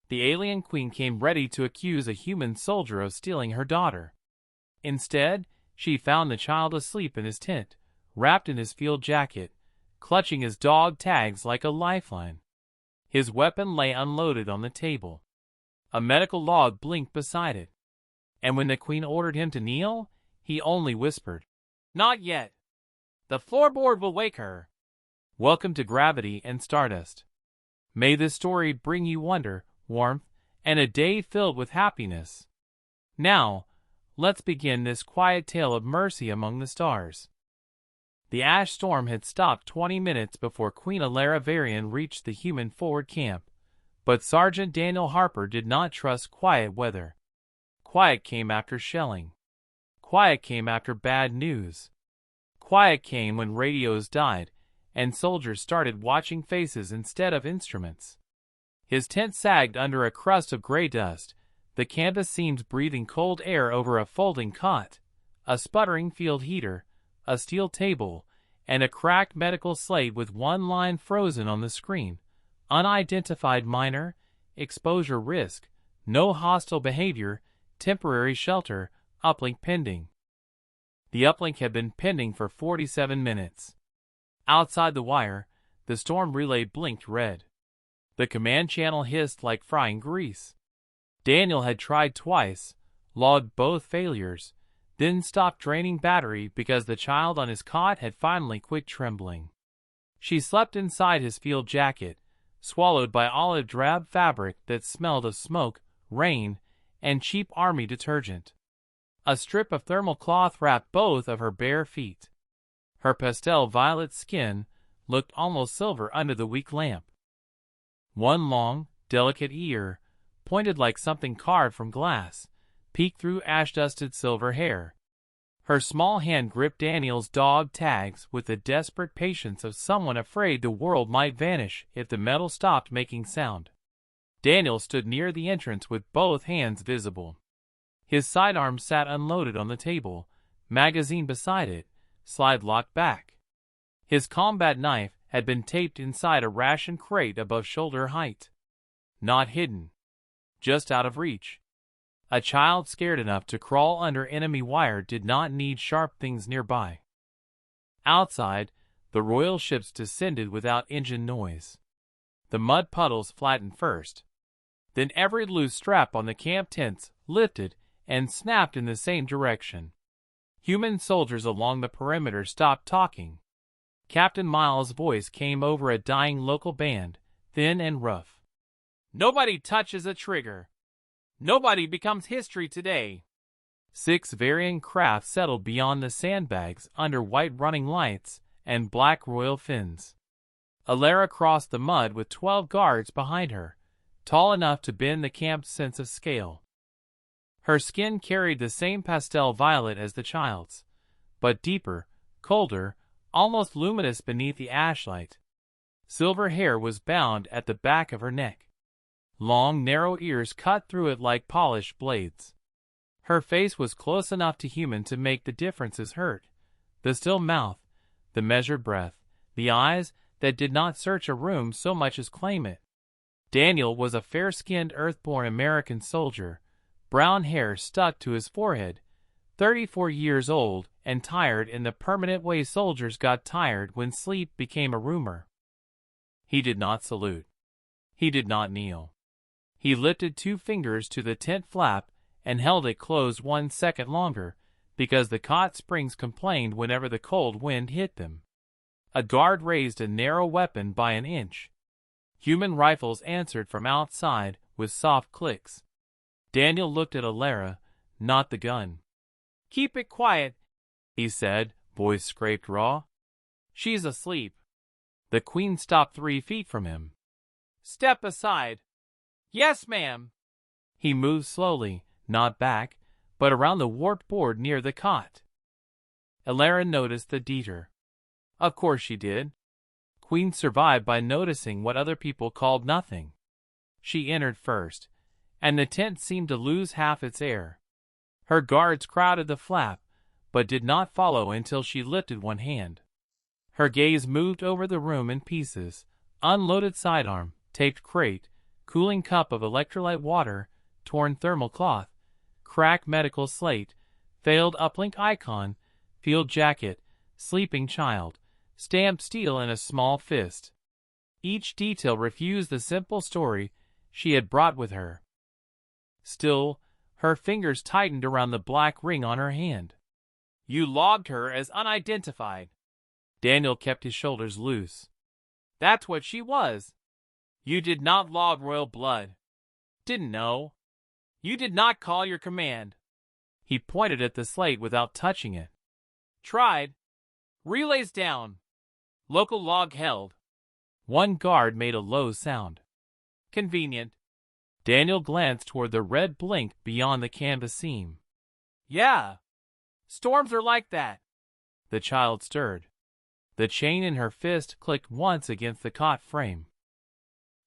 The alien queen came ready to accuse a human soldier of stealing her daughter. Instead, she found the child asleep in his tent, wrapped in his field jacket, clutching his dog tags like a lifeline. His weapon lay unloaded on the table. A medical log blinked beside it. And when the queen ordered him to kneel, he only whispered, "Not yet. The floorboard will wake her." Welcome to Gravity and Stardust. May this story bring you wonder, warmth, and a day filled with happiness. Now, let's begin this quiet tale of mercy among the stars. The ash storm had stopped 20 minutes before Queen Alara Varian reached the human forward camp, but Sergeant Daniel Harper did not trust quiet weather. Quiet came after shelling. Quiet came after bad news. Quiet came when radios died, and soldiers started watching faces instead of instruments. His tent sagged under a crust of gray dust, the canvas seams breathing cold air over a folding cot, a sputtering field heater, a steel table, and a cracked medical slate with one line frozen on the screen: unidentified minor, exposure risk, no hostile behavior, temporary shelter, uplink pending. The uplink had been pending for 47 minutes. Outside the wire, the storm relay blinked red. The command channel hissed like frying grease. Daniel had tried twice, logged both failures, then stopped draining battery because the child on his cot had finally quit trembling. She slept inside his field jacket, swallowed by olive drab fabric that smelled of smoke, rain, and cheap army detergent. A strip of thermal cloth wrapped both of her bare feet. Her pastel violet skin looked almost silver under the weak lamp. One long, delicate ear, pointed like something carved from glass, peeked through ash-dusted silver hair. Her small hand gripped Daniel's dog tags with the desperate patience of someone afraid the world might vanish if the metal stopped making sound. Daniel stood near the entrance with both hands visible. His sidearm sat unloaded on the table, magazine beside it, slide locked back. His combat knife had been taped inside a ration crate above shoulder height. Not hidden. Just out of reach. A child scared enough to crawl under enemy wire did not need sharp things nearby. Outside, the royal ships descended without engine noise. The mud puddles flattened first. Then every loose strap on the camp tents lifted and snapped in the same direction. Human soldiers along the perimeter stopped talking. Captain Miles' voice came over a dying local band, thin and rough. "Nobody touches a trigger. Nobody becomes history today." 6 Varian craft settled beyond the sandbags under white running lights and black royal fins. Alara crossed the mud with 12 guards behind her, tall enough to bend the camp's sense of scale. Her skin carried the same pastel violet as the child's, but deeper, colder, almost luminous beneath the ashlight. Silver hair was bound at the back of her neck. Long, narrow ears cut through it like polished blades. Her face was close enough to human to make the differences hurt. The still mouth, the measured breath, the eyes that did not search a room so much as claim it. Daniel was a fair-skinned earth-born American soldier, brown hair stuck to his forehead, 34 years old and tired in the permanent way soldiers got tired when sleep became a rumor. He did not salute. He did not kneel. He lifted 2 fingers to the tent flap and held it closed 1 second longer, because the cot springs complained whenever the cold wind hit them. A guard raised a narrow weapon by an inch. Human rifles answered from outside with soft clicks. Daniel looked at Alara, not the gun. "Keep it quiet," he said, voice scraped raw. "She's asleep." The queen stopped 3 feet from him. "Step aside." "Yes, ma'am." He moved slowly, not back, but around the warped board near the cot. Alara noticed the Dieter. Of course she did. Queen survived by noticing what other people called nothing. She entered first, and the tent seemed to lose half its air. Her guards crowded the flap, but did not follow until she lifted one hand. Her gaze moved over the room in pieces: unloaded sidearm, taped crate, cooling cup of electrolyte water, torn thermal cloth, cracked medical slate, failed uplink icon, field jacket, sleeping child, stamped steel in a small fist. Each detail refused the simple story she had brought with her. Still, her fingers tightened around the black ring on her hand. You logged her as unidentified. Daniel kept his shoulders loose. That's what she was. You did not log royal blood. Didn't know. You did not call your command. He pointed at the slate without touching it. Tried. Relays down. Local log held. One guard made a low sound. Convenient. Daniel glanced toward the red blink beyond the canvas seam. Yeah. Storms are like that. The child stirred. The chain in her fist clicked once against the cot frame.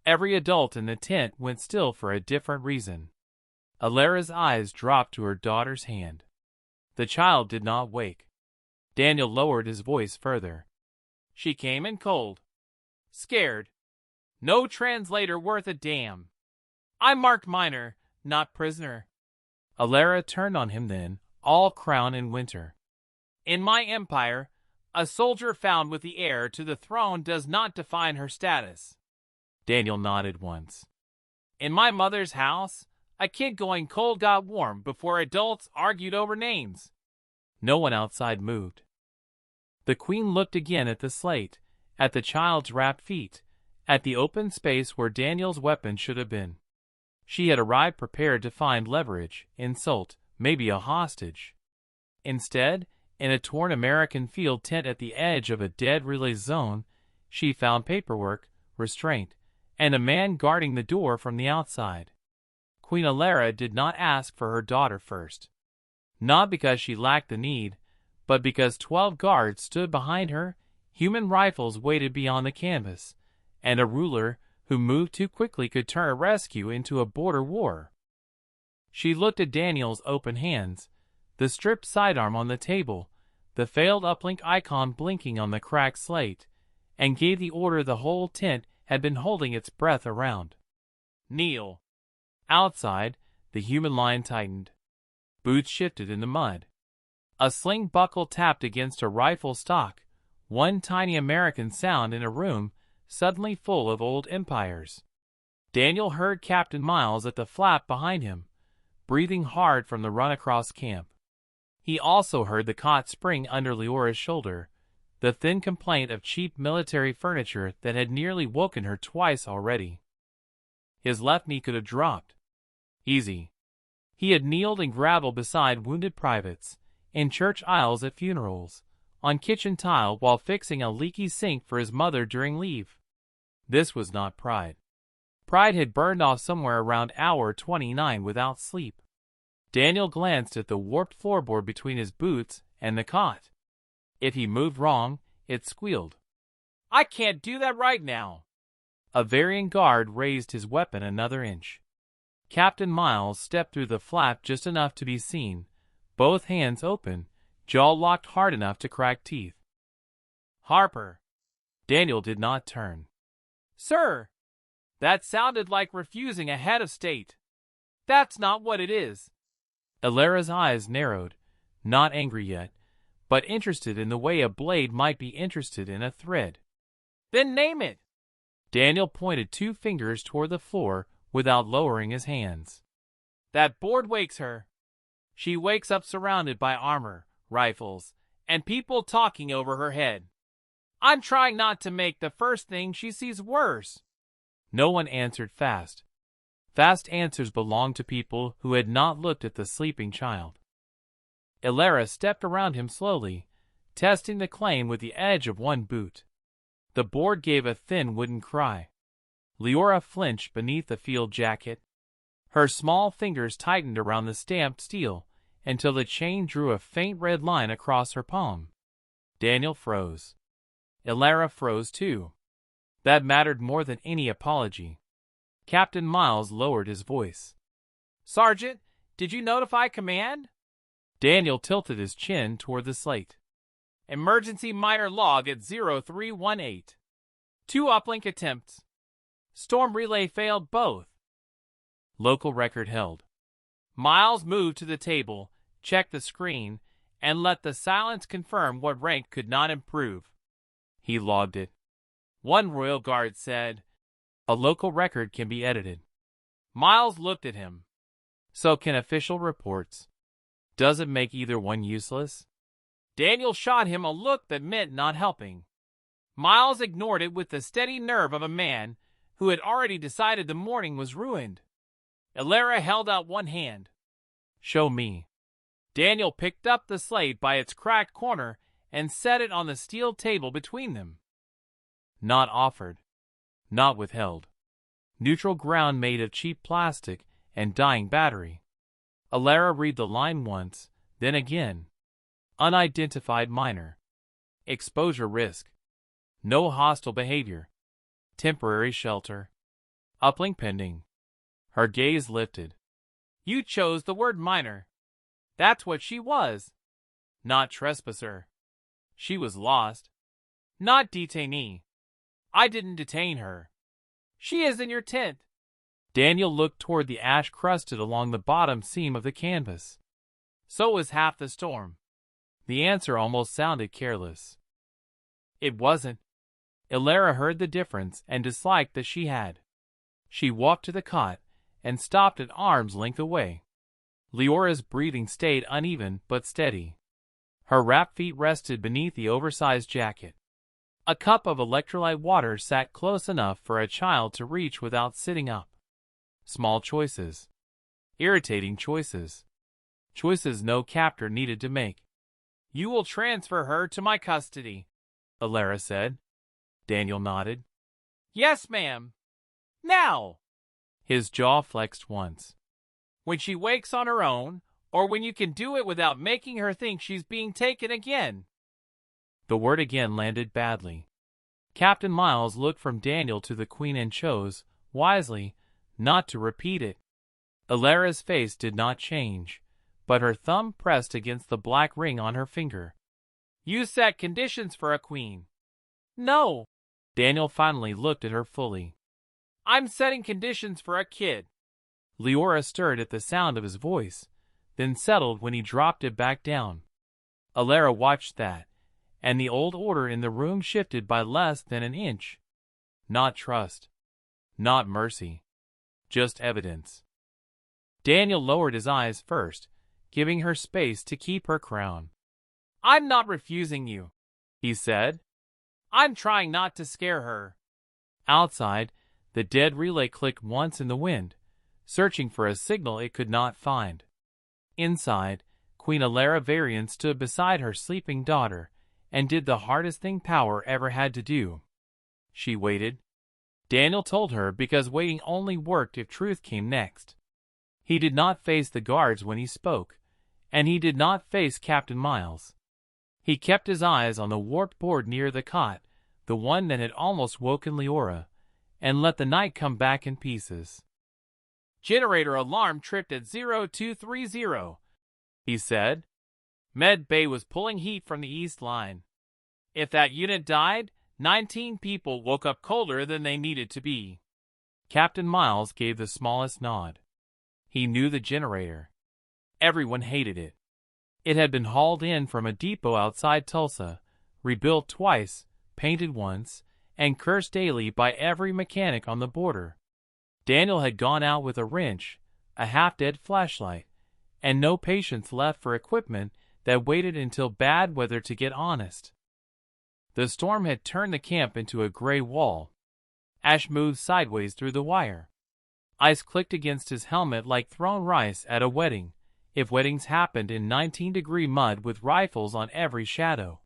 Every adult in the tent went still for a different reason. Alara's eyes dropped to her daughter's hand. The child did not wake. Daniel lowered his voice further. She came in cold. Scared. No translator worth a damn. I'm marked minor, not prisoner. Alara turned on him then, all crown in winter. In my empire, a soldier found with the heir to the throne does not define her status. Daniel nodded once. In my mother's house, a kid going cold got warm before adults argued over names. No one outside moved. The queen looked again at the slate, at the child's wrapped feet, at the open space where Daniel's weapon should have been. She had arrived prepared to find leverage, insult, maybe a hostage. Instead, in a torn American field tent at the edge of a dead relay zone, she found paperwork, restraint, and a man guarding the door from the outside. Queen Alara did not ask for her daughter first. Not because she lacked the need, but because 12 guards stood behind her, human rifles waited beyond the canvas, and a ruler who moved too quickly could turn a rescue into a border war. She looked at Daniel's open hands, the stripped sidearm on the table, the failed uplink icon blinking on the cracked slate, and gave the order the whole tent had been holding its breath around. Kneel. Outside, the human line tightened. Boots shifted in the mud. A sling buckle tapped against a rifle stock, one tiny American sound in a room suddenly full of old empires. Daniel heard Captain Miles at the flap behind him, breathing hard from the run across camp. He also heard the cot spring under Leora's shoulder, the thin complaint of cheap military furniture that had nearly woken her twice already. His left knee could have dropped. Easy. He had kneeled and gravelled beside wounded privates, in church aisles at funerals, on kitchen tile while fixing a leaky sink for his mother during leave. This was not pride. Pride had burned off somewhere around hour 29 without sleep. Daniel glanced at the warped floorboard between his boots and the cot. If he moved wrong, it squealed. I can't do that right now. A Varian guard raised his weapon another inch. Captain Miles stepped through the flap just enough to be seen, both hands open, jaw locked hard enough to crack teeth. Harper. Daniel did not turn. Sir! That sounded like refusing a head of state. That's not what it is. Alara's eyes narrowed, not angry yet, but interested in the way a blade might be interested in a thread. Then name it. Daniel pointed 2 fingers toward the floor without lowering his hands. That board wakes her. She wakes up surrounded by armor, rifles, and people talking over her head. I'm trying not to make the first thing she sees worse. No one answered fast. Fast answers belonged to people who had not looked at the sleeping child. Alara stepped around him slowly, testing the claim with the edge of one boot. The board gave a thin wooden cry. Leora flinched beneath the field jacket. Her small fingers tightened around the stamped steel until the chain drew a faint red line across her palm. Daniel froze. Alara froze too. That mattered more than any apology. Captain Miles lowered his voice. Sergeant, did you notify command? Daniel tilted his chin toward the slate. Emergency minor log at 0318. 2 uplink attempts. Storm relay failed both. Local record held. Miles moved to the table, checked the screen, and let the silence confirm what rank could not improve. He logged it. One royal guard said, "A local record can be edited." Miles looked at him. "So can official reports. Does it make either one useless?" Daniel shot him a look that meant not helping. Miles ignored it with the steady nerve of a man who had already decided the morning was ruined. Elara held out one hand. "Show me." Daniel picked up the slate by its cracked corner and set it on the steel table between them. Not offered. Not withheld. Neutral ground made of cheap plastic and dying battery. Elara read the line once, then again. Unidentified minor. Exposure risk. No hostile behavior. Temporary shelter. Uplink pending. Her gaze lifted. "You chose the word minor. That's what she was. Not trespasser. She was lost. Not detainee. I didn't detain her. She is in your tent." Daniel looked toward the ash crusted along the bottom seam of the canvas. So was half the storm. The answer almost sounded careless. It wasn't. Elara heard the difference and disliked that she had. She walked to the cot and stopped at arm's length away. Leora's breathing stayed uneven but steady. Her wrapped feet rested beneath the oversized jacket. A cup of electrolyte water sat close enough for a child to reach without sitting up. Small choices. Irritating choices. Choices no captor needed to make. "You will transfer her to my custody," Elara said. Daniel nodded. "Yes, ma'am. Now!" His jaw flexed once. "When she wakes on her own, or when you can do it without making her think she's being taken again." The word again landed badly. Captain Miles looked from Daniel to the Queen and chose, wisely, not to repeat it. Elara's face did not change, but her thumb pressed against the black ring on her finger. "You set conditions for a queen." "No." Daniel finally looked at her fully. "I'm setting conditions for a kid." Leora stirred at the sound of his voice, then settled when he dropped it back down. Elara watched that, and the old order in the room shifted by less than an inch. Not trust. Not mercy. Just evidence. Daniel lowered his eyes first, giving her space to keep her crown. "I'm not refusing you," he said. "I'm trying not to scare her." Outside, the dead relay clicked once in the wind, searching for a signal it could not find. Inside, Queen Elara Varian stood beside her sleeping daughter and did the hardest thing power ever had to do. She waited. Daniel told her because waiting only worked if truth came next. He did not face the guards when he spoke, and he did not face Captain Miles. He kept his eyes on the warped board near the cot, the one that had almost woken Leora, and let the night come back in pieces. "Generator alarm tripped at 0230, he said. Med Bay was pulling heat from the east line. If that unit died, 19 people woke up colder than they needed to be. Captain Miles gave the smallest nod. He knew the generator. Everyone hated it. It had been hauled in from a depot outside Tulsa, rebuilt twice, painted once, and cursed daily by every mechanic on the border. Daniel had gone out with a wrench, a half-dead flashlight, and no patience left for equipment that waited until bad weather to get honest. The storm had turned the camp into a gray wall. Ash moved sideways through the wire. Ice clicked against his helmet like thrown rice at a wedding, if weddings happened in 19-degree mud with rifles on every shadow.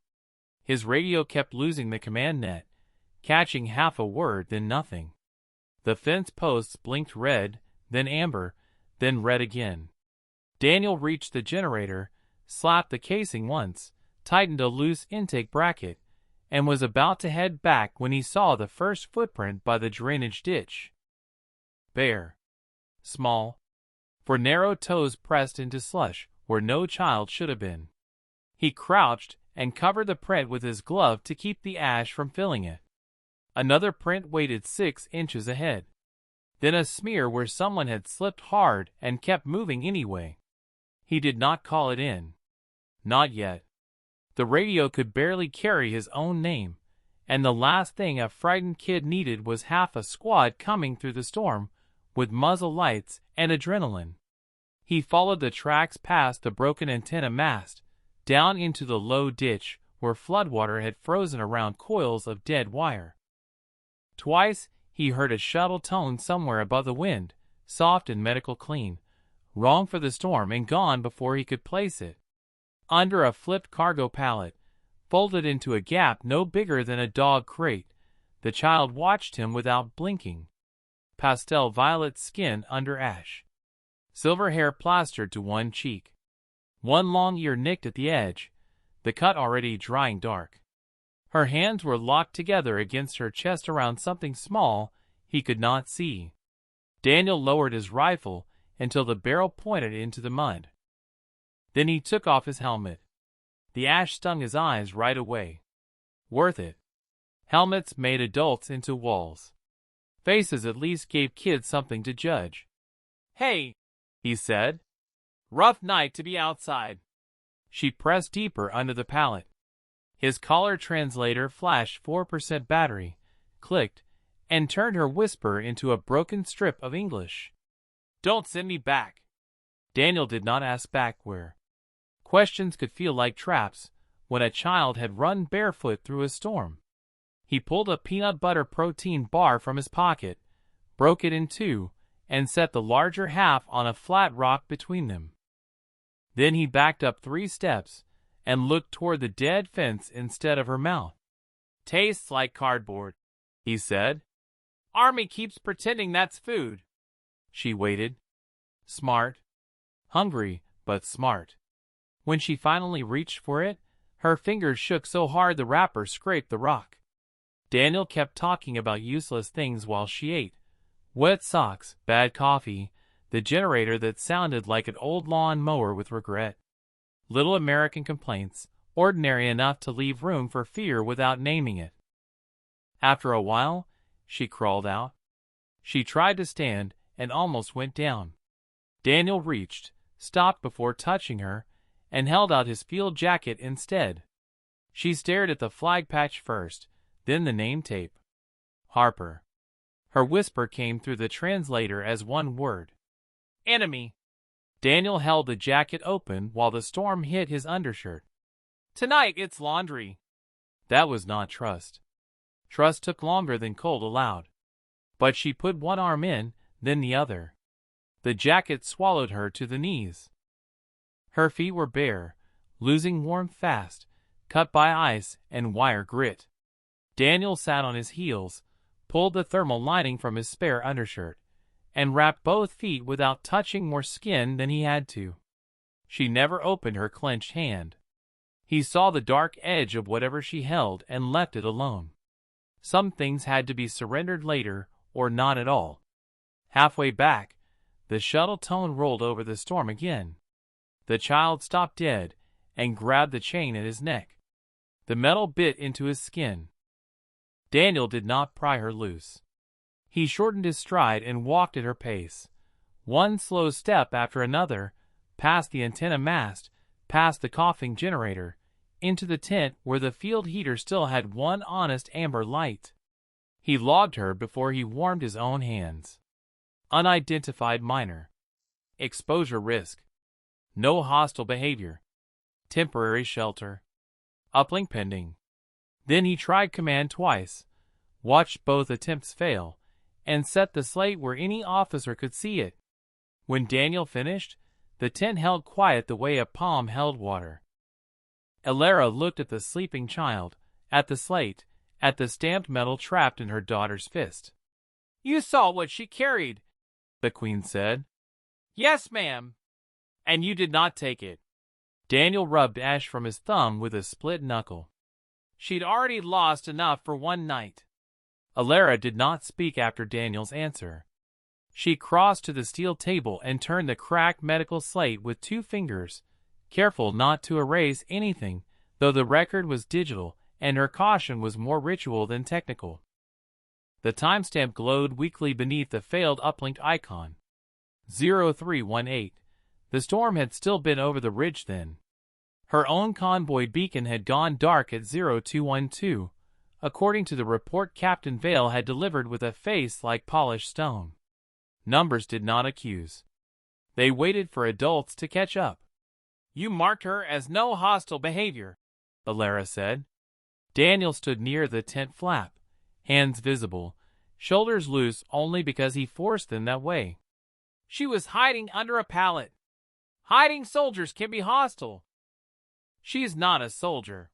His radio kept losing the command net, catching half a word, then nothing. The fence posts blinked red, then amber, then red again. Daniel reached the generator, slapped the casing once, tightened a loose intake bracket, and was about to head back when he saw the first footprint by the drainage ditch. Bare. Small. For narrow toes pressed into slush where no child should have been. He crouched and covered the print with his glove to keep the ash from filling it. Another print waited 6 inches ahead. Then a smear where someone had slipped hard and kept moving anyway. He did not call it in. Not yet. The radio could barely carry his own name, and the last thing a frightened kid needed was half a squad coming through the storm, with muzzle lights and adrenaline. He followed the tracks past the broken antenna mast, down into the low ditch where floodwater had frozen around coils of dead wire. Twice he heard a shuttle tone somewhere above the wind, soft and medical clean, wrong for the storm and gone before he could place it. Under a flipped cargo pallet, folded into a gap no bigger than a dog crate, the child watched him without blinking. Pastel violet skin under ash. Silver hair plastered to one cheek. One long ear nicked at the edge, the cut already drying dark. Her hands were locked together against her chest around something small he could not see. Daniel lowered his rifle until the barrel pointed into the mud. Then he took off his helmet. The ash stung his eyes right away. Worth it. Helmets made adults into walls. Faces at least gave kids something to judge. "Hey," he said. "Rough night to be outside." She pressed deeper under the pallet. His collar translator flashed 4% battery, clicked, and turned her whisper into a broken strip of English. "Don't send me back." Daniel did not ask back where. Questions could feel like traps when a child had run barefoot through a storm. He pulled a peanut butter protein bar from his pocket, broke it in two, and set the larger half on a flat rock between them. Then he backed up 3 steps and looked toward the dead fence instead of her mouth. "Tastes like cardboard," he said. "Army keeps pretending that's food." She waited. Smart. Hungry, but smart. When she finally reached for it, her fingers shook so hard the wrapper scraped the rock. Daniel kept talking about useless things while she ate. Wet socks, bad coffee, the generator that sounded like an old lawn mower with regret. Little American complaints, ordinary enough to leave room for fear without naming it. After a while, she crawled out. She tried to stand and almost went down. Daniel reached, stopped before touching her, and held out his field jacket instead. She stared at the flag patch first, then the name tape. Harper. Her whisper came through the translator as one word. "Enemy." Daniel held the jacket open while the storm hit his undershirt. "Tonight it's laundry." That was not trust. Trust took longer than cold allowed. But she put one arm in, then the other. The jacket swallowed her to the knees. Her feet were bare, losing warmth fast, cut by ice and wire grit. Daniel sat on his heels, pulled the thermal lining from his spare undershirt, and wrapped both feet without touching more skin than he had to. She never opened her clenched hand. He saw the dark edge of whatever she held and left it alone. Some things had to be surrendered later or not at all. Halfway back, the shuttle tone rolled over the storm again. The child stopped dead and grabbed the chain at his neck. The metal bit into his skin. Daniel did not pry her loose. He shortened his stride and walked at her pace. One slow step after another, past the antenna mast, past the coughing generator, into the tent where the field heater still had one honest amber light. He logged her before he warmed his own hands. Unidentified minor. Exposure risk. No hostile behavior. Temporary shelter. Uplink pending. Then he tried command twice, watched both attempts fail, and set the slate where any officer could see it. When Daniel finished, the tent held quiet the way a palm held water. Elara looked at the sleeping child, at the slate, at the stamped metal trapped in her daughter's fist. "You saw what she carried," the Queen said. "Yes, ma'am." "And you did not take it." Daniel rubbed ash from his thumb with a split knuckle. "She'd already lost enough for one night." Elara did not speak after Daniel's answer. She crossed to the steel table and turned the cracked medical slate with 2 fingers, careful not to erase anything, though the record was digital and her caution was more ritual than technical. The timestamp glowed weakly beneath the failed uplinked icon. 0318. The storm had still been over the ridge then. Her own convoy beacon had gone dark at 0212, according to the report Captain Vale had delivered with a face like polished stone. Numbers did not accuse. They waited for adults to catch up. "You marked her as no hostile behavior," Alara said. Daniel stood near the tent flap, hands visible, shoulders loose only because he forced them that way. "She was hiding under a pallet. Hiding soldiers can be hostile." "She's not a soldier."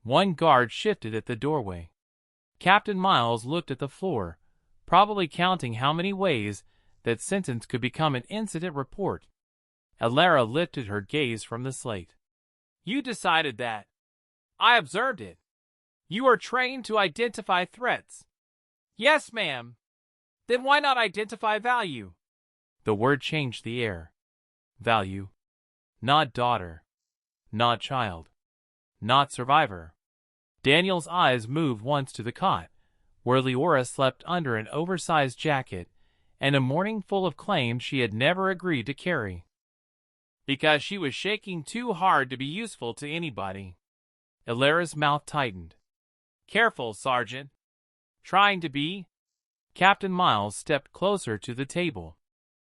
One guard shifted at the doorway. Captain Miles looked at the floor, probably counting how many ways that sentence could become an incident report. Alara lifted her gaze from the slate. "You decided that. I observed it. You are trained to identify threats." "Yes, ma'am." "Then why not identify value?" The word changed the air. Value. Not daughter. Not child. Not survivor. Daniel's eyes moved once to the cot, where Leora slept under an oversized jacket and a morning full of claims she had never agreed to carry. "Because she was shaking too hard to be useful to anybody." Alara's mouth tightened. "Careful, Sergeant." "Trying to be." Captain Miles stepped closer to the table.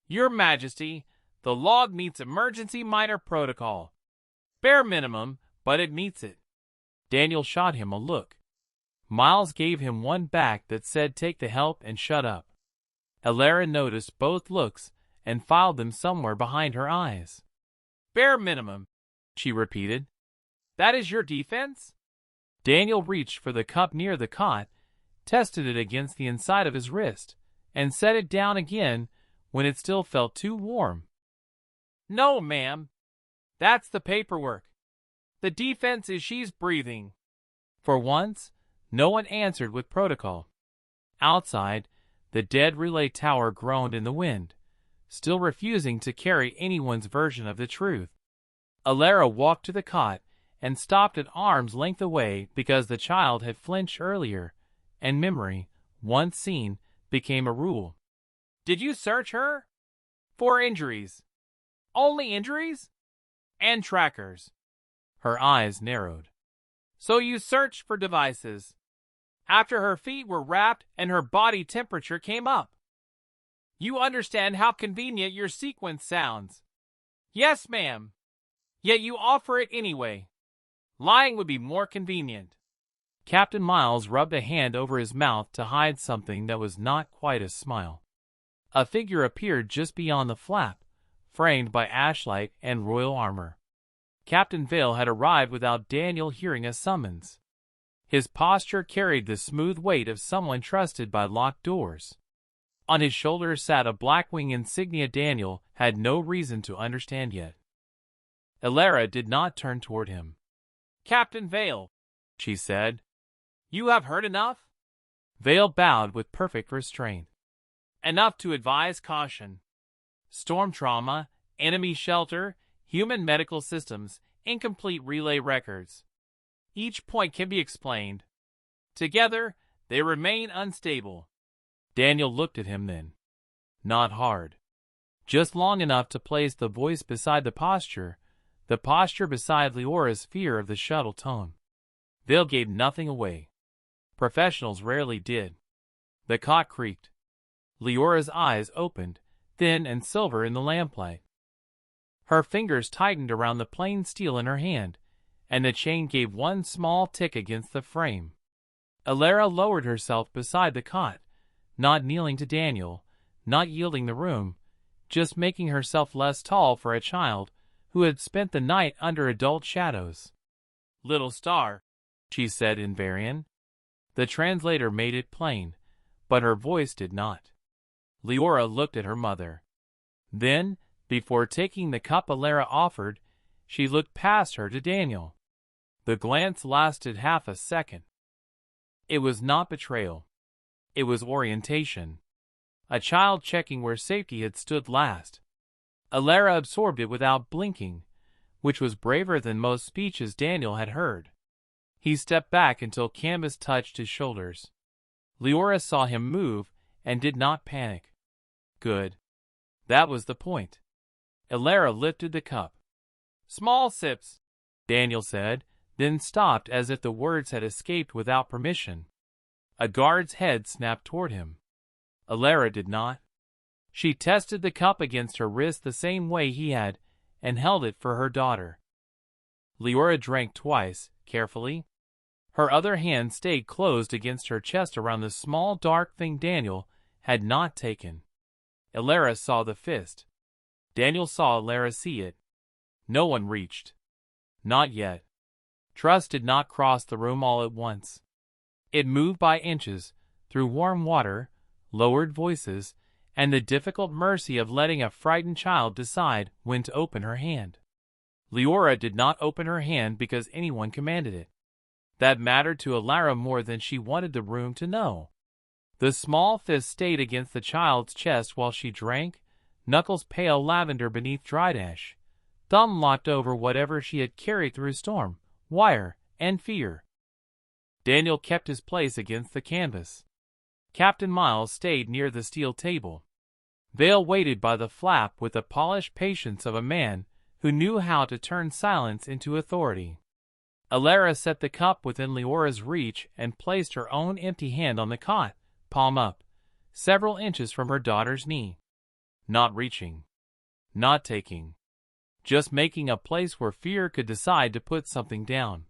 "Your Majesty, the log meets emergency minor protocol. Bare minimum, but it meets it." Daniel shot him a look. Miles gave him one back that said take the help and shut up. Alara noticed both looks and filed them somewhere behind her eyes. "Bare minimum," she repeated. "That is your defense?" Daniel reached for the cup near the cot, tested it against the inside of his wrist, and set it down again when it still felt too warm. "No, ma'am. That's the paperwork. The defense is she's breathing." For once, no one answered with protocol. Outside, the dead relay tower groaned in the wind, still refusing to carry anyone's version of the truth. Alara walked to the cot and stopped at arm's length away because the child had flinched earlier, and memory, once seen, became a rule. "Did you search her?" "For injuries." "Only injuries?" "And trackers." Her eyes narrowed. "So you searched for devices after her feet were wrapped and her body temperature came up. You understand how convenient your sequence sounds." "Yes, ma'am. Yet you offer it anyway. Lying would be more convenient." Captain Miles rubbed a hand over his mouth to hide something that was not quite a smile. A figure appeared just beyond the flap, framed by ashlight and royal armor. Captain Vale had arrived without Daniel hearing a summons. His posture carried the smooth weight of someone trusted by locked doors. On his shoulders sat a Blackwing insignia Daniel had no reason to understand yet. Alara did not turn toward him. "Captain Vale," she said, "you have heard enough?" Vale bowed with perfect restraint. "Enough to advise caution. Storm trauma, enemy shelter, human medical systems, incomplete relay records. Each point can be explained. Together, they remain unstable." Daniel looked at him then. Not hard. Just long enough to place the voice beside the posture beside Leora's fear of the shuttle tone. Vale gave nothing away. Professionals rarely did. The cot creaked. Leora's eyes opened, thin and silver in the lamplight. Her fingers tightened around the plain steel in her hand, and the chain gave one small tick against the frame. Alara lowered herself beside the cot, not kneeling to Daniel, not yielding the room, just making herself less tall for a child who had spent the night under adult shadows. "Little star," she said in Varian. The translator made it plain, but her voice did not. Leora looked at her mother. Then, before taking the cup Alara offered, she looked past her to Daniel. The glance lasted half a second. It was not betrayal. It was orientation. A child checking where safety had stood last. Alara absorbed it without blinking, which was braver than most speeches Daniel had heard. He stepped back until canvas touched his shoulders. Leora saw him move and did not panic. Good. That was the point. Elara lifted the cup. "Small sips," Daniel said, then stopped as if the words had escaped without permission. A guard's head snapped toward him. Elara did not. She tested the cup against her wrist the same way he had, and held it for her daughter. Leora drank twice, carefully. Her other hand stayed closed against her chest around the small dark thing Daniel had not taken. Elara saw the fist. Daniel saw Elara see it. No one reached. Not yet. Trust did not cross the room all at once. It moved by inches, through warm water, lowered voices, and the difficult mercy of letting a frightened child decide when to open her hand. Leora did not open her hand because anyone commanded it. That mattered to Elara more than she wanted the room to know. The small fist stayed against the child's chest while she drank, knuckles pale lavender beneath dried ash, thumb locked over whatever she had carried through storm, wire, and fear. Daniel kept his place against the canvas. Captain Miles stayed near the steel table. Vale waited by the flap with the polished patience of a man who knew how to turn silence into authority. Elara set the cup within Leora's reach and placed her own empty hand on the cot, palm up, several inches from her daughter's knee. Not reaching. Not taking. Just making a place where fear could decide to put something down.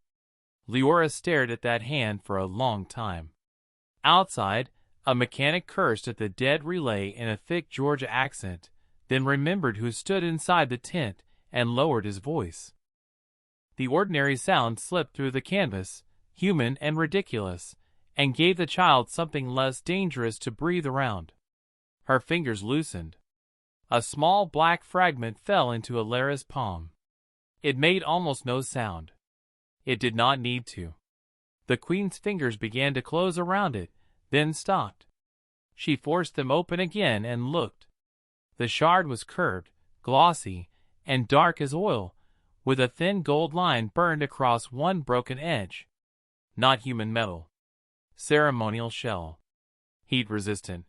Leora stared at that hand for a long time. Outside, a mechanic cursed at the dead relay in a thick Georgia accent, then remembered who stood inside the tent and lowered his voice. The ordinary sound slipped through the canvas, human and ridiculous, and gave the child something less dangerous to breathe around. Her fingers loosened. A small black fragment fell into Elara's palm. It made almost no sound. It did not need to. The queen's fingers began to close around it, then stopped. She forced them open again and looked. The shard was curved, glossy, and dark as oil, with a thin gold line burned across one broken edge. Not human metal. Ceremonial shell. Heat-resistant.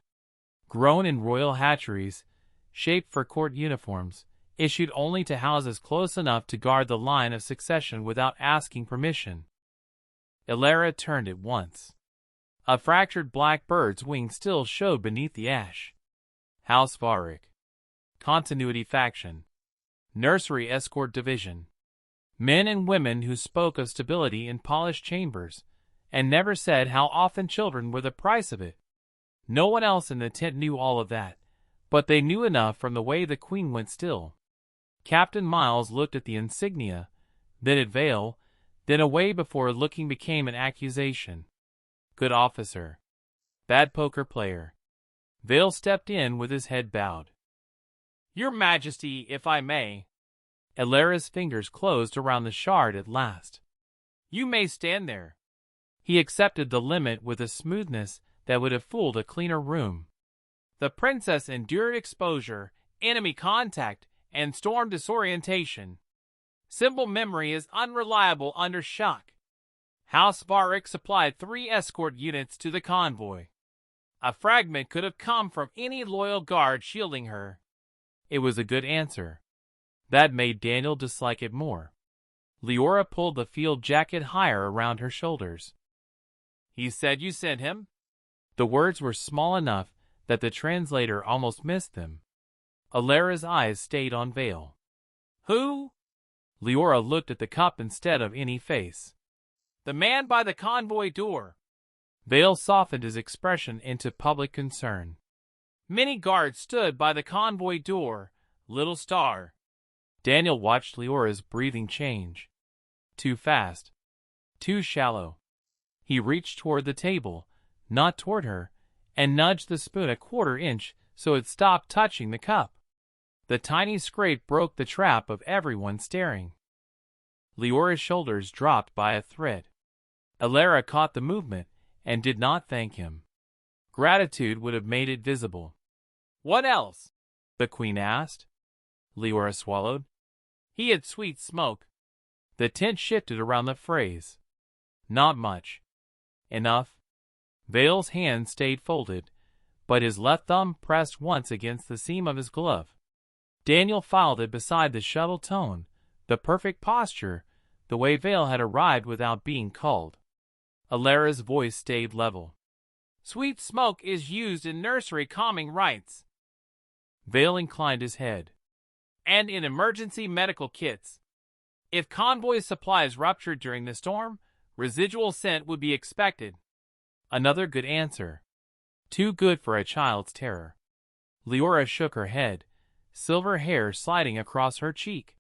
Grown in royal hatcheries, shaped for court uniforms, issued only to houses close enough to guard the line of succession without asking permission. Elara turned at once. A fractured black bird's wing still showed beneath the ash. House Varric. Continuity faction. Nursery escort division. Men and women who spoke of stability in polished chambers, and never said how often children were the price of it. No one else in the tent knew all of that, but they knew enough from the way the queen went still. Captain Miles looked at the insignia, then at Vale, then away before looking became an accusation. Good officer. Bad poker player. Vale stepped in with his head bowed. Your Majesty, if I may. Elara's fingers closed around the shard at last. You may stand there. He accepted the limit with a smoothness that would have fooled a cleaner room. The princess endured exposure, enemy contact, and storm disorientation. Simple memory is unreliable under shock. House Varric supplied 3 escort units to the convoy. A fragment could have come from any loyal guard shielding her. It was a good answer. That made Daniel dislike it more. Leora pulled the field jacket higher around her shoulders. He said you sent him? The words were small enough that the translator almost missed them. Elara's eyes stayed on Vale. Who? Leora looked at the cup instead of any face. The man by the convoy door. Vale softened his expression into public concern. Many guards stood by the convoy door, little star. Daniel watched Leora's breathing change. Too fast. Too shallow. He reached toward the table, not toward her, and nudged the spoon a quarter inch so it stopped touching the cup. The tiny scrape broke the trap of everyone staring. Leora's shoulders dropped by a thread. Elara caught the movement and did not thank him. Gratitude would have made it visible. What else? The queen asked. Leora swallowed. He had sweet smoke. The tent shifted around the phrase. Not much. Enough. Vale's hand stayed folded, but his left thumb pressed once against the seam of his glove. Daniel filed it beside the shuttle tone, the perfect posture, the way Vale had arrived without being called. Alara's voice stayed level. Sweet smoke is used in nursery calming rites. Vale inclined his head. And in emergency medical kits. If convoy supplies ruptured during the storm, residual scent would be expected. Another good answer. Too good for a child's terror. Leora shook her head, silver hair sliding across her cheek.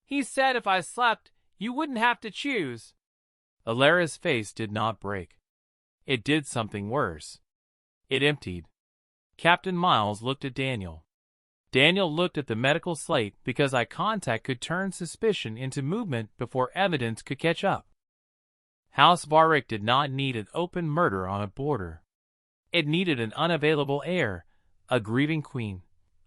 He said if I slept, you wouldn't have to choose. Alara's face did not break. It did something worse. It emptied. Captain Miles looked at Daniel. Daniel looked at the medical slate because eye contact could turn suspicion into movement before evidence could catch up. House Varric did not need an open murder on a border. It needed an unavailable heir, a grieving queen,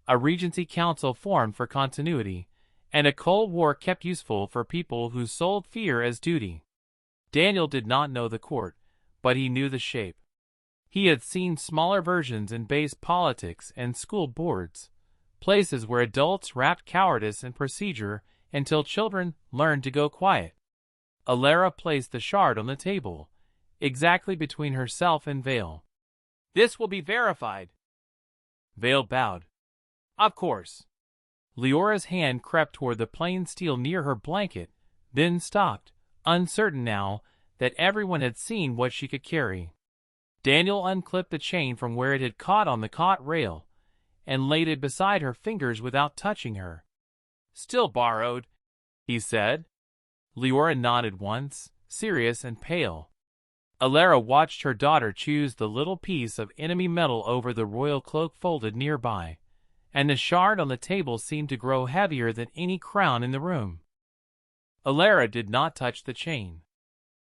a regency council formed for continuity, and a Cold War kept useful for people who sold fear as duty. Daniel did not know the court, but he knew the shape. He had seen smaller versions in base politics and school boards, places where adults wrapped cowardice in procedure until children learned to go quiet. Alara placed the shard on the table, exactly between herself and Vale. This will be verified. Vale bowed. Of course. Leora's hand crept toward the plain steel near her blanket, then stopped, uncertain now that everyone had seen what she could carry. Daniel unclipped the chain from where it had caught on the cot rail, and laid it beside her fingers without touching her. Still borrowed, he said. Leora nodded once, serious and pale. Alara watched her daughter choose the little piece of enemy metal over the royal cloak folded nearby, and the shard on the table seemed to grow heavier than any crown in the room. Alara did not touch the chain.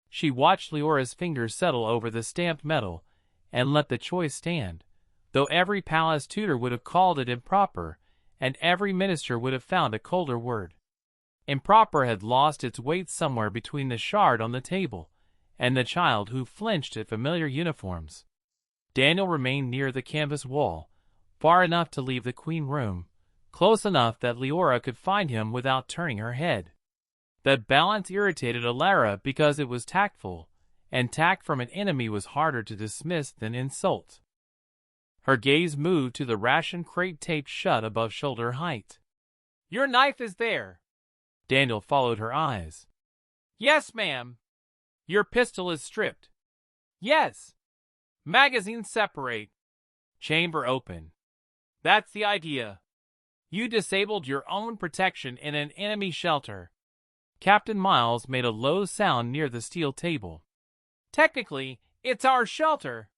She watched Leora's fingers settle over the stamped metal, and let the choice stand, though every palace tutor would have called it improper, and every minister would have found a colder word. Improper had lost its weight somewhere between the shard on the table and the child who flinched at familiar uniforms. Daniel remained near the canvas wall, far enough to leave the queen room, close enough that Leora could find him without turning her head. That balance irritated Alara because it was tactful, and tact from an enemy was harder to dismiss than insult. Her gaze moved to the ration crate taped shut above shoulder height. Your knife is there. Daniel followed her eyes. Yes, ma'am. Your pistol is stripped. Yes. Magazines separate. Chamber open. That's the idea. You disabled your own protection in an enemy shelter. Captain Miles made a low sound near the steel table. Technically, it's our shelter.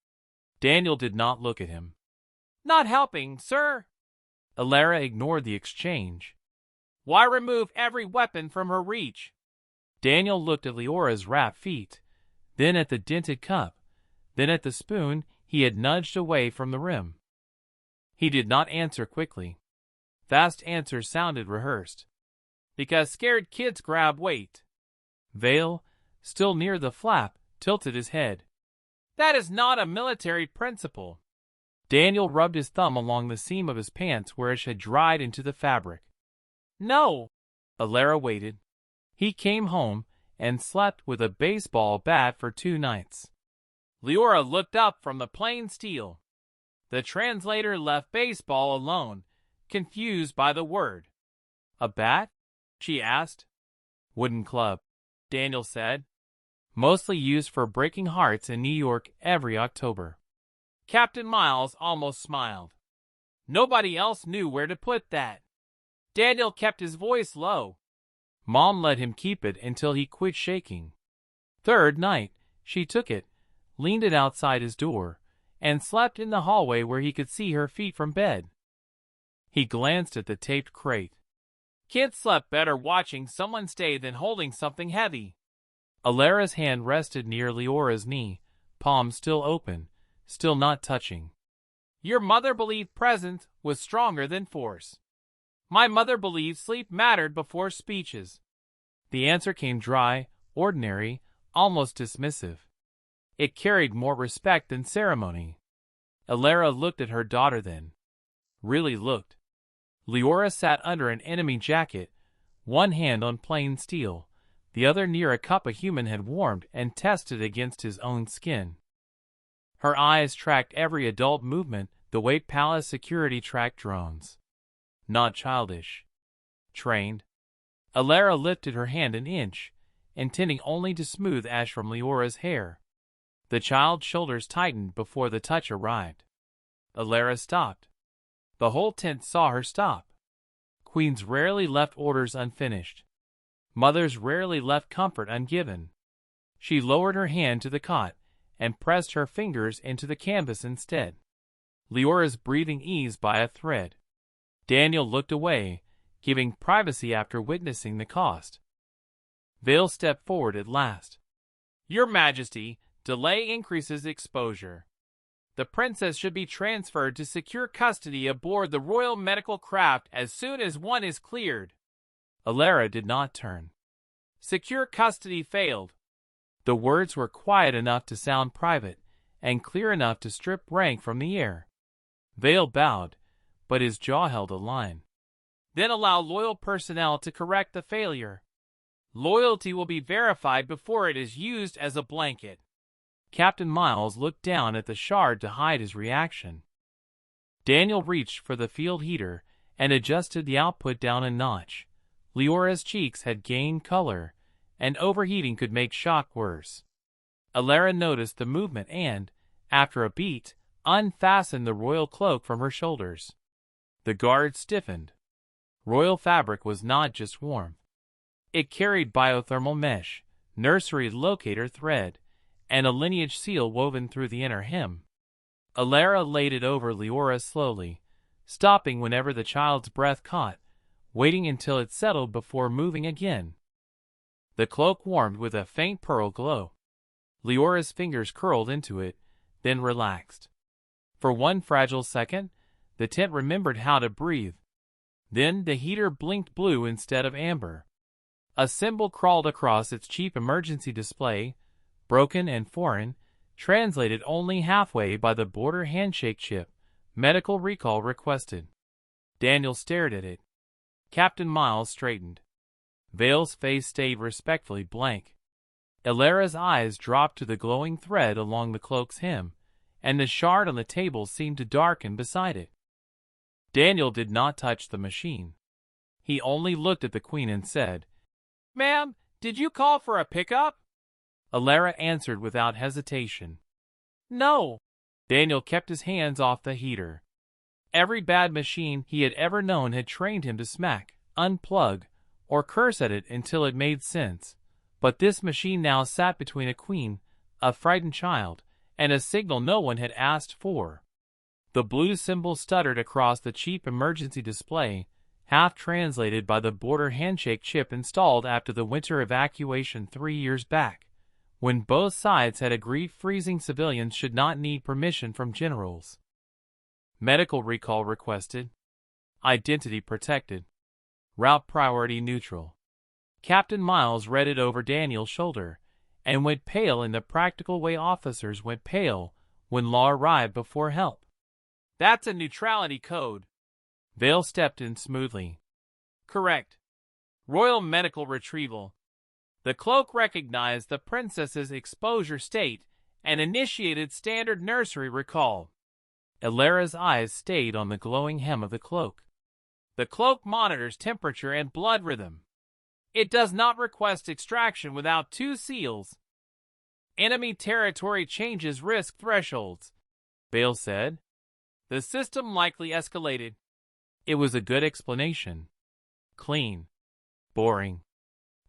Daniel did not look at him. Not helping, sir. Alara ignored the exchange. Why remove every weapon from her reach? Daniel looked at Leora's wrapped feet, then at the dented cup, then at the spoon he had nudged away from the rim. He did not answer quickly. Fast answers sounded rehearsed. Because scared kids grab weight. Vale, still near the flap, tilted his head. That is not a military principle. Daniel rubbed his thumb along the seam of his pants where it had dried into the fabric. No. Alara waited. He came home and slept with a baseball bat for 2 nights. Leora looked up from the plain steel. The translator left baseball alone, confused by the word. A bat? She asked. Wooden club, Daniel said. Mostly used for breaking hearts in New York every October. Captain Miles almost smiled. Nobody else knew where to put that. Daniel kept his voice low. Mom let him keep it until he quit shaking. Third night, she took it, leaned it outside his door, and slept in the hallway where he could see her feet from bed. He glanced at the taped crate. Kids slept better watching someone stay than holding something heavy. Alara's hand rested near Leora's knee, palm still open, still not touching. Your mother believed presence was stronger than force. My mother believed sleep mattered before speeches. The answer came dry, ordinary, almost dismissive. It carried more respect than ceremony. Alara looked at her daughter then. Really looked. Leora sat under an enemy jacket, one hand on plain steel, the other near a cup a human had warmed and tested against his own skin. Her eyes tracked every adult movement the way palace security tracked drones. Not childish. Trained. Alara lifted her hand an inch, intending only to smooth ash from Leora's hair. The child's shoulders tightened before the touch arrived. Alara stopped. The whole tent saw her stop. Queens rarely left orders unfinished. Mothers rarely left comfort ungiven. She lowered her hand to the cot and pressed her fingers into the canvas instead. Leora's breathing eased by a thread. Daniel looked away, giving privacy after witnessing the cost. Vale stepped forward at last. Your Majesty, delay increases exposure. The princess should be transferred to secure custody aboard the royal medical craft as soon as one is cleared. Alara did not turn. Secure custody failed. The words were quiet enough to sound private, and clear enough to strip rank from the air. Vale bowed, but his jaw held a line. Then allow loyal personnel to correct the failure. Loyalty will be verified before it is used as a blanket. Captain Miles looked down at the shard to hide his reaction. Daniel reached for the field heater and adjusted the output down a notch. Leora's cheeks had gained color, and overheating could make shock worse. Alara noticed the movement and, after a beat, unfastened the royal cloak from her shoulders. The guard stiffened. Royal fabric was not just warmth. It carried biothermal mesh, nursery locator thread, and a lineage seal woven through the inner hem. Alara laid it over Leora slowly, stopping whenever the child's breath caught, waiting until it settled before moving again. The cloak warmed with a faint pearl glow. Leora's fingers curled into it, then relaxed. For one fragile second, the tent remembered how to breathe. Then the heater blinked blue instead of amber. A symbol crawled across its cheap emergency display, broken and foreign, translated only halfway by the border handshake chip. Medical recall requested. Daniel stared at it. Captain Miles straightened. Vale's face stayed respectfully blank. Alara's eyes dropped to the glowing thread along the cloak's hem, and the shard on the table seemed to darken beside it. Daniel did not touch the machine. He only looked at the Queen and said, "Ma'am, did you call for a pickup?" Alara answered without hesitation. "No." Daniel kept his hands off the heater. Every bad machine he had ever known had trained him to smack, unplug, or curse at it until it made sense. But this machine now sat between a queen, a frightened child, and a signal no one had asked for. The blue symbol stuttered across the cheap emergency display, half translated by the border handshake chip installed after the winter evacuation 3 years back, when both sides had agreed freezing civilians should not need permission from generals. Medical recall requested. Identity protected. Route priority neutral. Captain Miles read it over Daniel's shoulder, and went pale in the practical way officers went pale when law arrived before help. "That's a neutrality code." Vale stepped in smoothly. "Correct. Royal medical retrieval. The cloak recognized the princess's exposure state and initiated standard nursery recall." Alara's eyes stayed on the glowing hem of the cloak. "The cloak monitors temperature and blood rhythm. It does not request extraction without 2 seals. Enemy territory changes risk thresholds," Vale said. "The system likely escalated." It was a good explanation. Clean. Boring.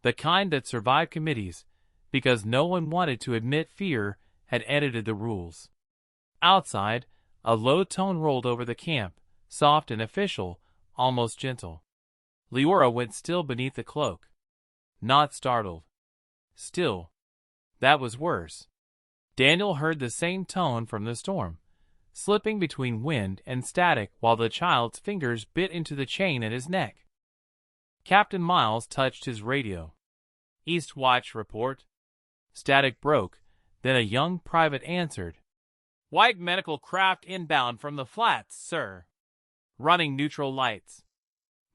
The kind that survived committees, because no one wanted to admit fear had edited the rules. Outside, a low tone rolled over the camp, soft and official, almost gentle. Leora went still beneath the cloak. Not startled. Still. That was worse. Daniel heard the same tone from the storm, slipping between wind and static while the child's fingers bit into the chain at his neck. Captain Miles touched his radio. "East Watch report." Static broke, Then a young private answered. White medical craft inbound from the flats, sir. Running neutral lights.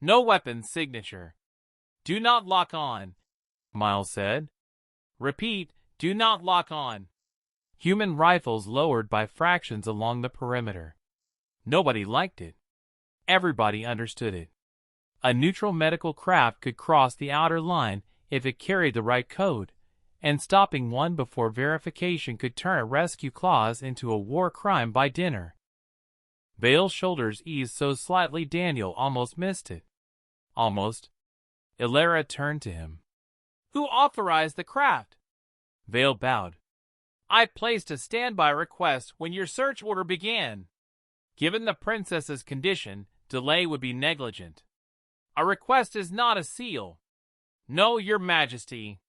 No weapons signature. Do not lock on, Miles said. Repeat, do not lock on. Human rifles lowered by fractions along the perimeter. Nobody liked it. Everybody understood it. A neutral medical craft could cross the outer line if it carried the right code, and stopping one before verification could turn a rescue clause into a war crime by dinner. Vale's shoulders eased so slightly Daniel almost missed it. Almost. Illyria turned to him. Who authorized the craft? Vale bowed. I placed a standby request when your search order began. Given the princess's condition, delay would be negligent. A request is not a seal. No, your majesty.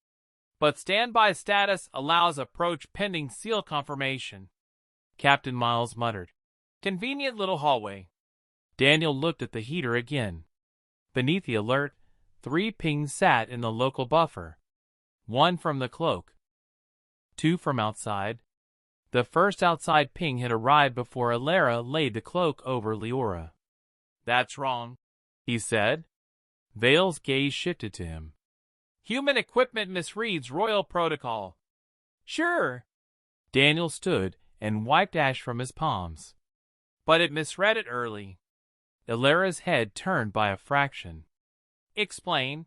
But standby status allows approach pending seal confirmation. Captain Miles muttered. Convenient little hallway. Daniel looked at the heater again. Beneath the alert, 3 pings sat in the local buffer. 1 from the cloak. 2 from outside. The first outside ping had arrived before Illyria laid the cloak over Leora. That's wrong, he said. Vale's gaze shifted to him. Human equipment misreads royal protocol. Sure. Daniel stood and wiped ash from his palms. But it misread it early. Illyria's head turned by a fraction. Explain.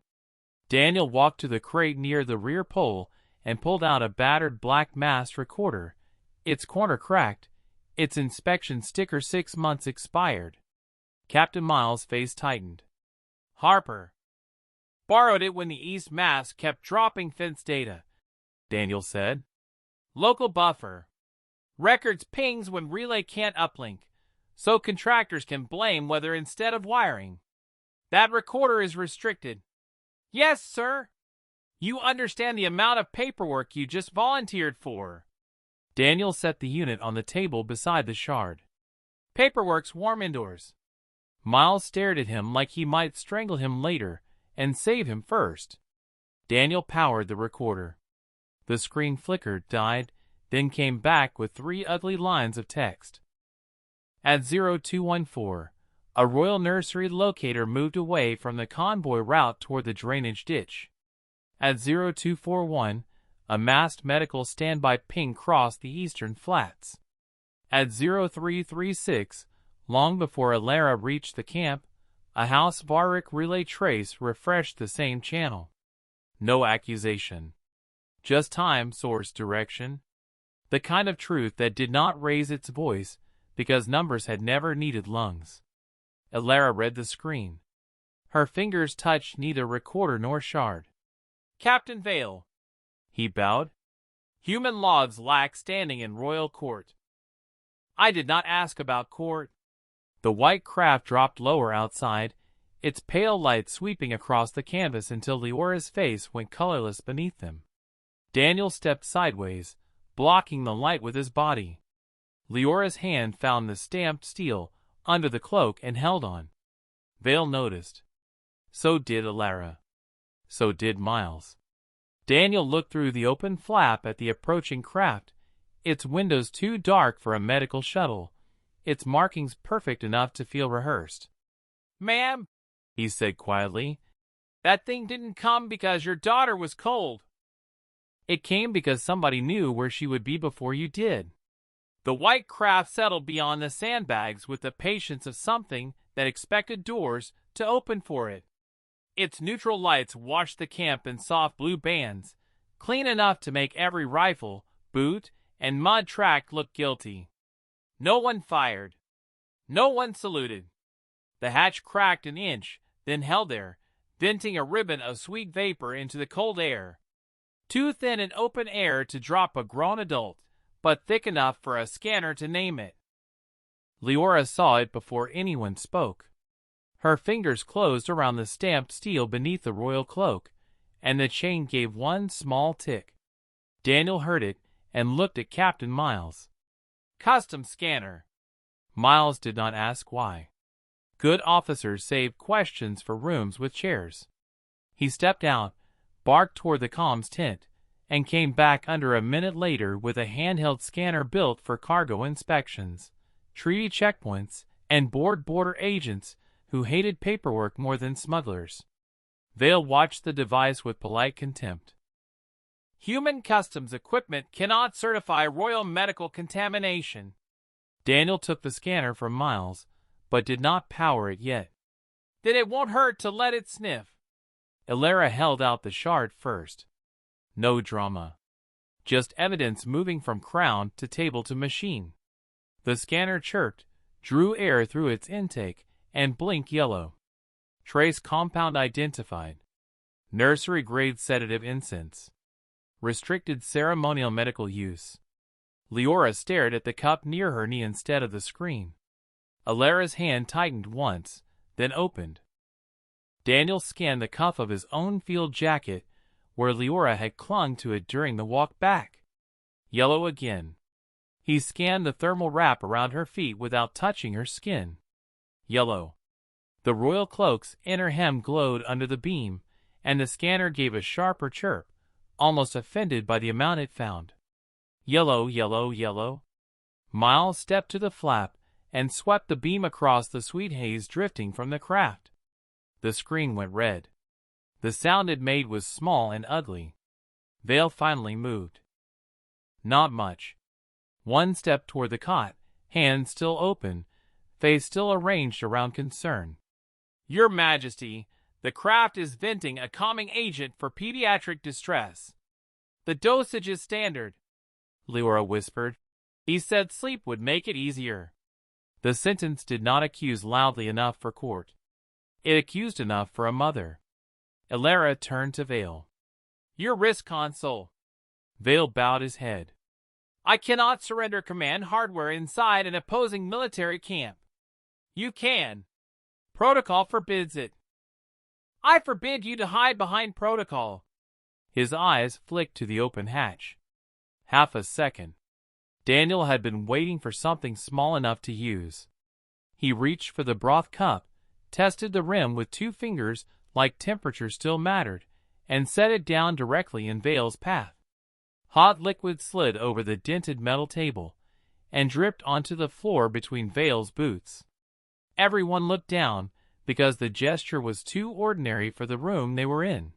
Daniel walked to the crate near the rear pole and pulled out a battered black mass recorder. Its corner cracked, its inspection sticker 6 months expired. Captain Miles' face tightened. Harper. Borrowed it when the East Mast kept dropping fence data, Daniel said. Local buffer. Records pings when relay can't uplink, so contractors can blame weather instead of wiring. That recorder is restricted. Yes, sir. You understand the amount of paperwork you just volunteered for. Daniel set the unit on the table beside the shard. Paperwork's warm indoors. Miles stared at him like he might strangle him later and save him first. Daniel powered the recorder. The screen flickered, died, then came back with 3 ugly lines of text. At 0214, a Royal Nursery locator moved away from the convoy route toward the drainage ditch. At 0241, a masked medical standby ping crossed the eastern flats. At 0336, long before Illyria reached the camp, a House Varric relay trace refreshed the same channel. No accusation. Just time source direction. The kind of truth that did not raise its voice because numbers had never needed lungs. Illyria read the screen. Her fingers touched neither recorder nor shard. Captain Vale. He bowed. Human logs lack standing in royal court. I did not ask about court. The white craft dropped lower outside, its pale light sweeping across the canvas until Leora's face went colorless beneath them. Daniel stepped sideways, blocking the light with his body. Leora's hand found the stamped steel under the cloak and held on. Vale noticed. So did Illyria. So did Miles. Daniel looked through the open flap at the approaching craft, its windows too dark for a medical shuttle, its markings perfect enough to feel rehearsed. Ma'am, he said quietly, that thing didn't come because your daughter was cold. It came because somebody knew where she would be before you did. The white craft settled beyond the sandbags with the patience of something that expected doors to open for it. Its neutral lights washed the camp in soft blue bands, clean enough to make every rifle, boot, and mud track look guilty. No one fired. No one saluted. The hatch cracked an inch, then held there, venting a ribbon of sweet vapor into the cold air. Too thin in open air to drop a grown adult, but thick enough for a scanner to name it. Leora saw it before anyone spoke. Her fingers closed around the stamped steel beneath the royal cloak, and the chain gave one small tick. Daniel heard it and looked at Captain Miles. Custom scanner. Miles did not ask why. Good officers saved questions for rooms with chairs. He stepped out, barked toward the comms tent, and came back under a minute later with a handheld scanner built for cargo inspections, treaty checkpoints, and border agents who hated paperwork more than smugglers. Vale watched the device with polite contempt. Human customs equipment cannot certify royal medical contamination. Daniel took the scanner from Miles, but did not power it yet. Then it won't hurt to let it sniff. Elara held out the shard first. No drama. Just evidence moving from crown to table to machine. The scanner chirped, drew air through its intake, and blinked yellow. Trace compound identified. Nursery-grade sedative incense. Restricted ceremonial medical use. Leora stared at the cup near her knee instead of the screen. Alara's hand tightened once, then opened. Daniel scanned the cuff of his own field jacket, where Leora had clung to it during the walk back. Yellow again. He scanned the thermal wrap around her feet without touching her skin. Yellow. The royal cloak's inner hem glowed under the beam, and the scanner gave a sharper chirp, almost offended by the amount it found. Yellow, yellow, yellow. Miles stepped to the flap and swept the beam across the sweet haze drifting from the craft. The screen went red. The sound it made was small and ugly. Vale finally moved. Not much. One step toward the cot, hand still open, face still arranged around concern. Your Majesty, the craft is venting a calming agent for pediatric distress. The dosage is standard, Leora whispered. He said sleep would make it easier. The sentence did not accuse loudly enough for court. It accused enough for a mother. Elara turned to Vale. Your risk console. Vale bowed his head. I cannot surrender command hardware inside an opposing military camp. You can. Protocol forbids it. I forbid you to hide behind protocol. His eyes flicked to the open hatch. Half a second. Daniel had been waiting for something small enough to use. He reached for the broth cup, tested the rim with 2 fingers like temperature still mattered, and set it down directly in Vale's path. Hot liquid slid over the dented metal table and dripped onto the floor between Vale's boots. Everyone looked down because the gesture was too ordinary for the room they were in.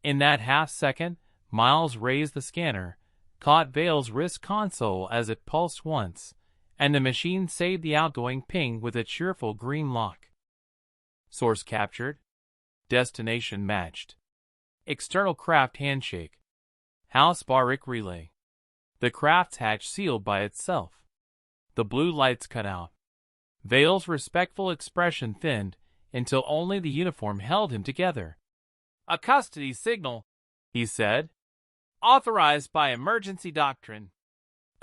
In that half-second, Miles raised the scanner, caught Vale's wrist console as it pulsed once, and the machine saved the outgoing ping with a cheerful green lock. Source captured. Destination matched. External craft handshake. House Barrick relay. The craft's hatch sealed by itself. The blue lights cut out. Vale's respectful expression thinned until only the uniform held him together. A custody signal, he said. Authorized by emergency doctrine.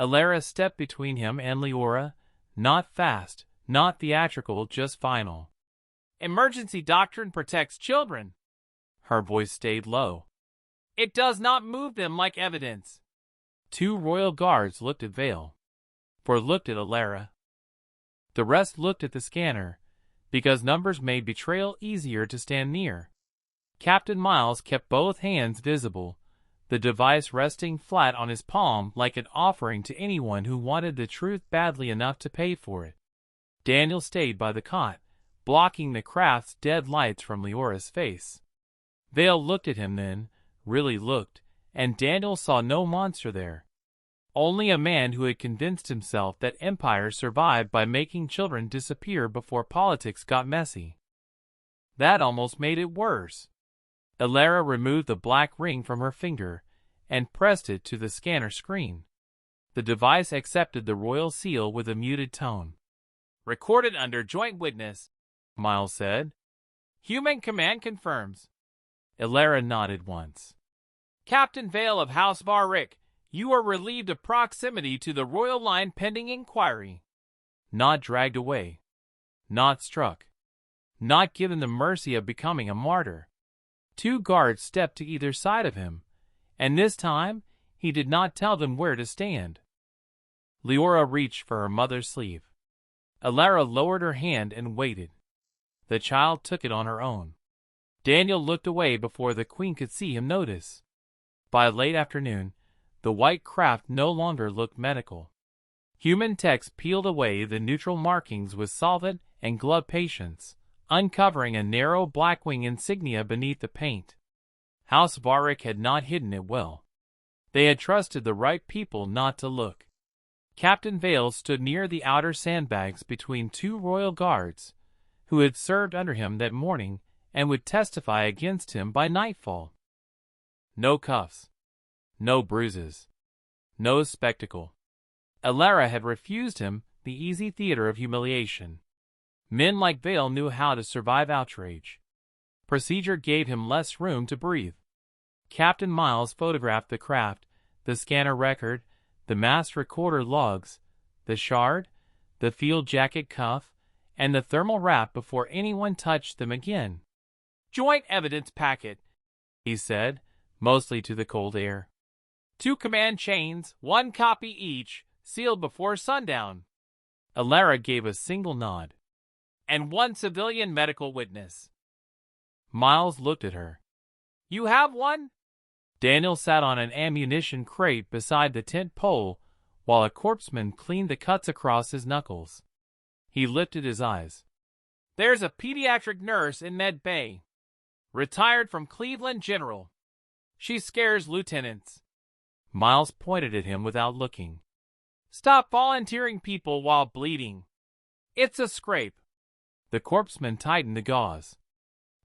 Elara stepped between him and Leora, not fast, not theatrical, just final. Emergency doctrine protects children. Her voice stayed low. It does not move them like evidence. 2 royal guards looked at Vale. 4 looked at Elara. The rest looked at the scanner, because numbers made betrayal easier to stand near. Captain Miles kept both hands visible, the device resting flat on his palm like an offering to anyone who wanted the truth badly enough to pay for it. Daniel stayed by the cot, blocking the craft's dead lights from Leora's face. Vale looked at him then, really looked, and Daniel saw no monster there. Only a man who had convinced himself that empire survived by making children disappear before politics got messy. That almost made it worse. Elara removed the black ring from her finger and pressed it to the scanner screen. The device accepted the royal seal with a muted tone. Recorded under joint witness, Miles said. Human command confirms. Elara nodded once. Captain Vale of House Varric, you are relieved of proximity to the royal line pending inquiry. Not dragged away. Not struck. Not given the mercy of becoming a martyr. 2 guards stepped to either side of him, and this time he did not tell them where to stand. Leora reached for her mother's sleeve. Elara lowered her hand and waited. The child took it on her own. Daniel looked away before the queen could see him notice. By late afternoon, the white craft no longer looked medical. Human techs peeled away the neutral markings with solvent and gloved patience, uncovering a narrow black wing insignia beneath the paint. House Varric had not hidden it well. They had trusted the right people not to look. Captain Vale stood near the outer sandbags between two royal guards, who had served under him that morning and would testify against him by nightfall. No cuffs. No bruises. No spectacle. Elara had refused him the easy theater of humiliation. Men like Vale knew how to survive outrage. Procedure gave him less room to breathe. Captain Miles photographed the craft, the scanner record, the mast recorder logs, the shard, the field jacket cuff, and the thermal wrap before anyone touched them again. "Joint evidence packet," he said, mostly to the cold air. "2 command chains, 1 copy each, sealed before sundown." Elara gave a single nod. "And 1 civilian medical witness." Miles looked at her. "You have one?" Daniel sat on an ammunition crate beside the tent pole while a corpsman cleaned the cuts across his knuckles. He lifted his eyes. "There's a pediatric nurse in Med Bay. Retired from Cleveland General. She scares lieutenants." Miles pointed at him without looking. "Stop volunteering people while bleeding. It's a scrape." The corpsman tightened the gauze.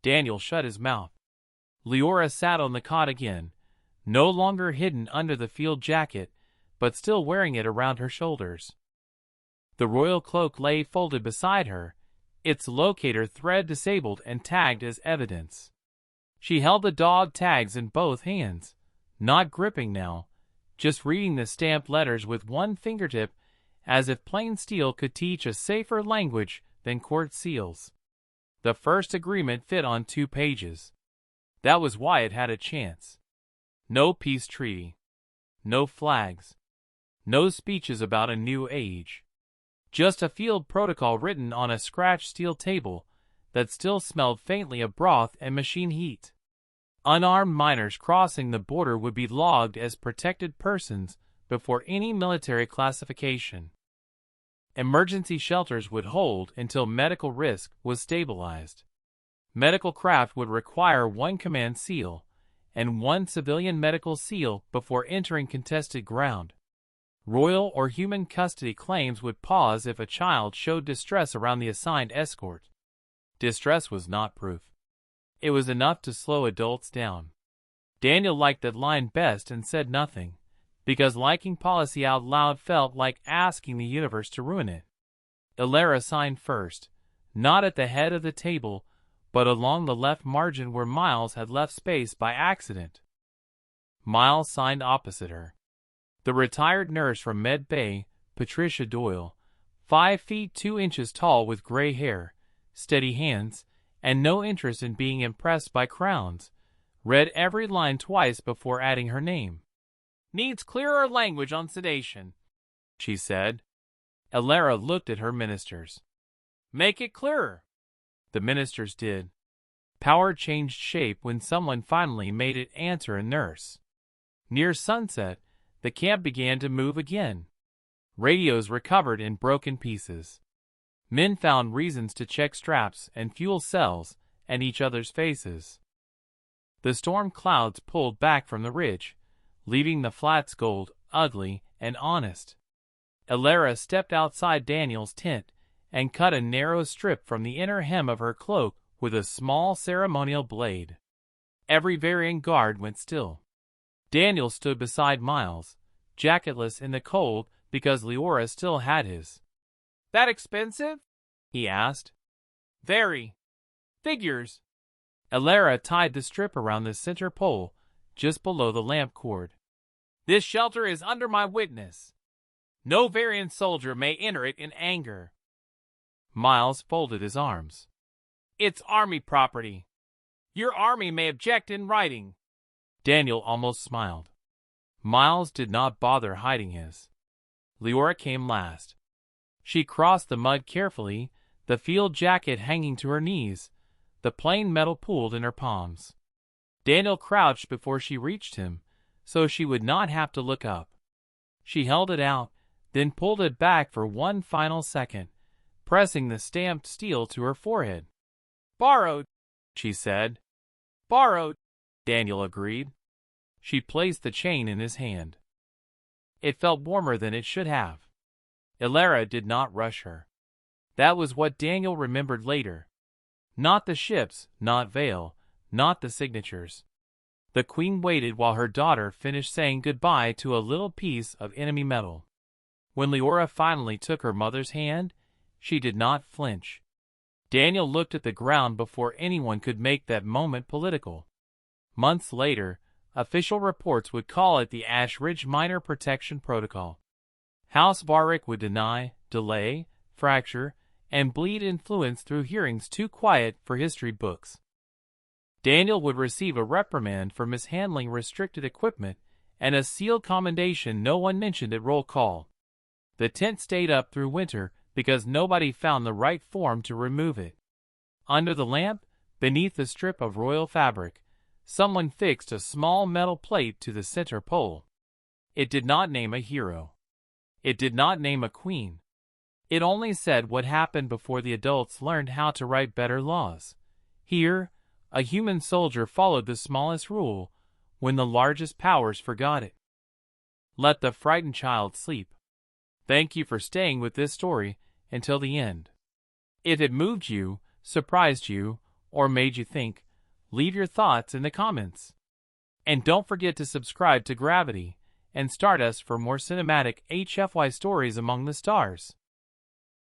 Daniel shut his mouth. Leora sat on the cot again, no longer hidden under the field jacket, but still wearing it around her shoulders. The royal cloak lay folded beside her, its locator thread disabled and tagged as evidence. She held the dog tags in both hands, not gripping now, just reading the stamped letters with one fingertip, as if plain steel could teach a safer language than court seals. The first agreement fit on 2 pages. That was why it had a chance. No peace treaty. No flags. No speeches about a new age. Just a field protocol written on a scratched steel table that still smelled faintly of broth and machine heat. Unarmed miners crossing the border would be logged as protected persons before any military classification. Emergency shelters would hold until medical risk was stabilized. Medical craft would require 1 command seal and 1 civilian medical seal before entering contested ground. Royal or human custody claims would pause if a child showed distress around the assigned escort. Distress was not proof. It was enough to slow adults down. Daniel liked that line best and said nothing, because liking policy out loud felt like asking the universe to ruin it. Elara signed first, not at the head of the table, but along the left margin where Miles had left space by accident. Miles signed opposite her. The retired nurse from Med Bay, Patricia Doyle, 5 feet 2 inches tall with gray hair, steady hands, and no interest in being impressed by crowns, read every line twice before adding her name. "Needs clearer language on sedation," she said. Elara looked at her ministers. "Make it clearer." The ministers did. Power changed shape when someone finally made it answer a nurse. Near sunset, the camp began to move again. Radios recovered in broken pieces. Men found reasons to check straps and fuel cells and each other's faces. The storm clouds pulled back from the ridge, leaving the flats gold, ugly, and honest. Elara stepped outside Daniel's tent and cut a narrow strip from the inner hem of her cloak with a small ceremonial blade. Every varying guard went still. Daniel stood beside Miles, jacketless in the cold because Leora still had his. "That expensive?" he asked. "Very. Figures." Elara tied the strip around the center pole, just below the lamp cord. "This shelter is under my witness. No Varian soldier may enter it in anger." Miles folded his arms. "It's army property. Your army may object in writing." Daniel almost smiled. Miles did not bother hiding his. Leora came last. She crossed the mud carefully, the field jacket hanging to her knees, the plain metal pooled in her palms. Daniel crouched before she reached him, so she would not have to look up. She held it out, then pulled it back for one final second, pressing the stamped steel to her forehead. "Borrowed," she said. "Borrowed," Daniel agreed. She placed the chain in his hand. It felt warmer than it should have. Ilara did not rush her. That was what Daniel remembered later. Not the ships, not Vale, not the signatures. The queen waited while her daughter finished saying goodbye to a little piece of enemy metal. When Leora finally took her mother's hand, she did not flinch. Daniel looked at the ground before anyone could make that moment political. Months later, official reports would call it the Ash Ridge Minor Protection Protocol. House Barrick would deny, delay, fracture, and bleed influence through hearings too quiet for history books. Daniel would receive a reprimand for mishandling restricted equipment and a sealed commendation no one mentioned at roll call. The tent stayed up through winter because nobody found the right form to remove it. Under the lamp, beneath the strip of royal fabric, someone fixed a small metal plate to the center pole. It did not name a hero. It did not name a queen. It only said what happened before the adults learned how to write better laws. Here, a human soldier followed the smallest rule when the largest powers forgot it. Let the frightened child sleep. Thank you for staying with this story until the end. If it moved you, surprised you, or made you think, leave your thoughts in the comments. And don't forget to subscribe to Gravity and Stardust for more cinematic HFY stories among the stars.